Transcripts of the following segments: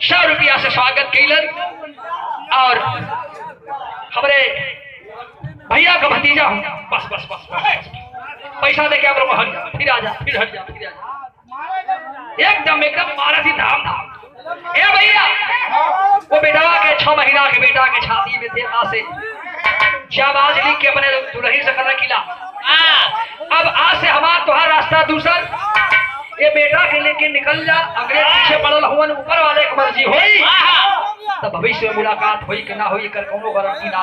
100 रुपया से स्वागत कैलन और हमारे भैया का भतीजा हूँ। बस बस बस पैसा दे के आप लोग हट जा, फिर आ जा, फिर हट जा, फिर आ जा। एकदम एकदम मारा थी धाम धाम। ए भैया वो बेटवा के 6 महीना के बेटा के छाती में थे से शाबाश लिख के अपने दुल्हन से कर किला। अब आज से हमारा तुहार रास्ता दूसर, ये बेटा के लेके निकल जा, अंग्रेज पीछे पड़ल हुवन, ऊपर वाले की मर्जी होई तब भविष्य में मुलाकात होई कि ना होई कर कोनो गारंटी ना।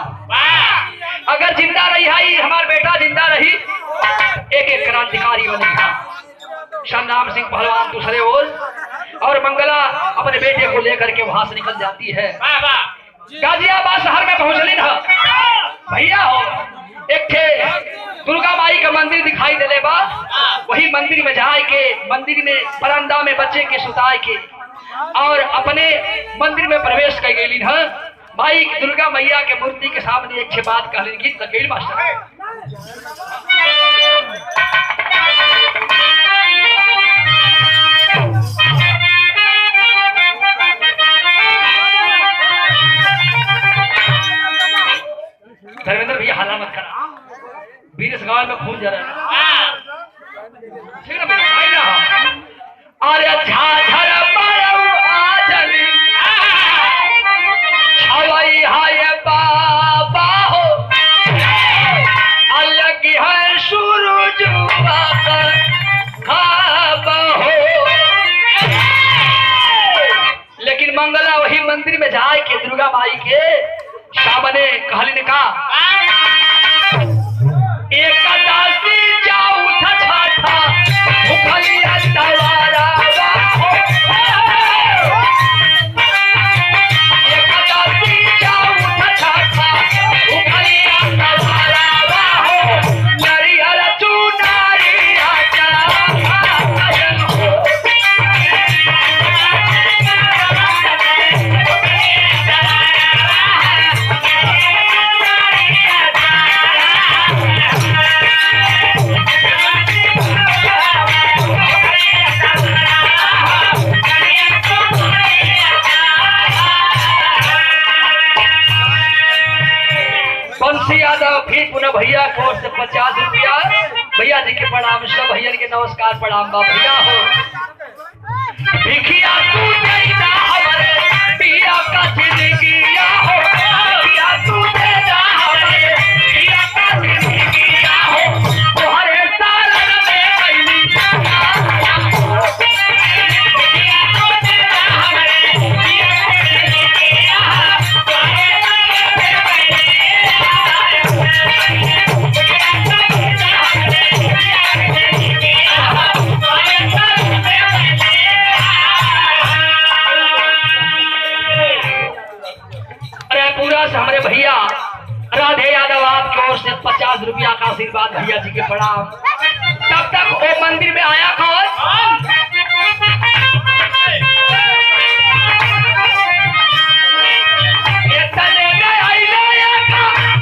अगर जिंदा रही है हमार बेटा जिंदा रही एक एक क्रांतिकारी बनेगा। श्याम सिंह पहलवान दूसरे ओर और मंगला अपने बेटे को लेकर के वहां से निकल जाती है। गाजियाबाद शहर में पहुंचली ना भैया हो, एक थे दुर्गा माई का मंदिर दिखाई देले बा, वही मंदिर में जाए के मंदिर में बरामदा में बच्चे के सुताए के और अपने मंदिर में प्रवेश कर गई है। माई दुर्गा मैया के मूर्ति के सामने एक बात कहली गीत तकेल मास्टर धर्मेंद्र भैया हाला मत करा, वीर इस गांव में खून जा रहा है। ठीक है अरे झाझर मारो आजली हवाई हाय बाबा हो अलग है सूरज बाकर खाब हो। लेकिन मंगला वही मंदिर में जाए के दुर्गा माई के सामने कहलिन का एक दासी जाऊ था छाठा उखली अंतवारा हो। एक दासी जाऊ था छाठा उखली अंतवारा हो। नरियल चुनारी आजा यादव फिर पुनः भैया की ओर से 50 रुपया। भैया जी के प्रणाम, सब भैया के नमस्कार प्रणाम बा भैया हो। भिखिया तू देना हमारे पिया का जिंदगिया हो, भिखिया तू देना हमारे पिया का जिंदगिया हो। तोहरे सालन में कैली भिखिया तू देना हमारे पिया का जिंदगिया हो। पूरा से हमारे भैया राधे यादव आपकी ओर से 50 रुपया का आशीर्वाद भैया जी के प्रणाम। तब तक वो मंदिर में आया कौन?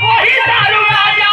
वही दारू राजा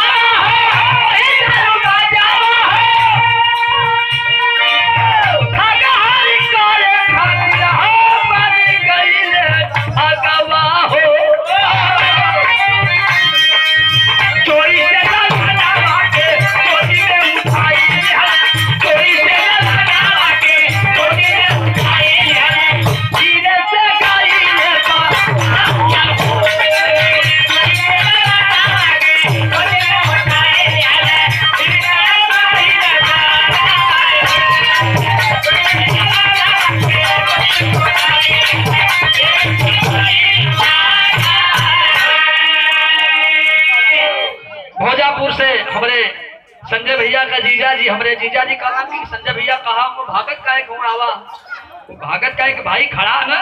भोजापुर से हमारे संजय भैया का जीजा जी, हमारे जीजा जी का नाम की संजय भैया कहा वो भागत का है कौन आवा, वो भागत का है कि भाई खड़ा ना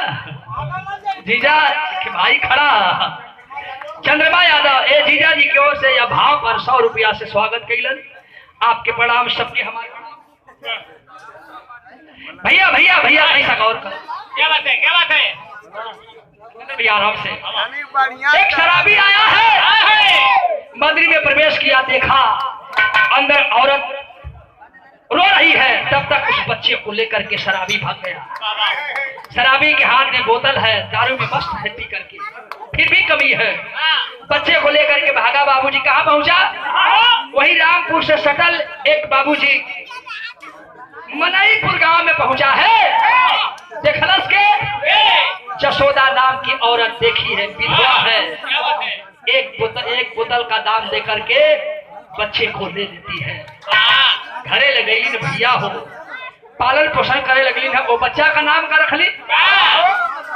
जीजा कि भाई खड़ा। चंद्रमा यादव ए जीजा जी की ओर से यह भाव पर 100 रुपया से स्वागत कैलन। आपके प्रणाम, सबके हमारे भैया भैया भैया ऐसा गौर करो। क्या बात है, क्या बात है आराम से। एक शराबी आया है, मंदिर में प्रवेश किया, देखा अंदर औरत रो रही है, तब तक उस बच्चे को लेकर के शराबी भाग गया। शराबी के हाथ में बोतल है, दारू में मस्त है पी करके, फिर भी कमी है। बच्चे को लेकर के भागा। बाबूजी कहाँ पहुंचा? वही रामपुर से सटल एक बाबूजी मनईपुर गांव में पहुंचा है। देखलस के जसोदा नाम की औरत देखी है, विधवा है। एक बोतल का दाम दे करके बच्चे को दे देती है। घरे लगेली भैया हो, पालन पोषण करे लगली है। वो बच्चा का नाम का रखली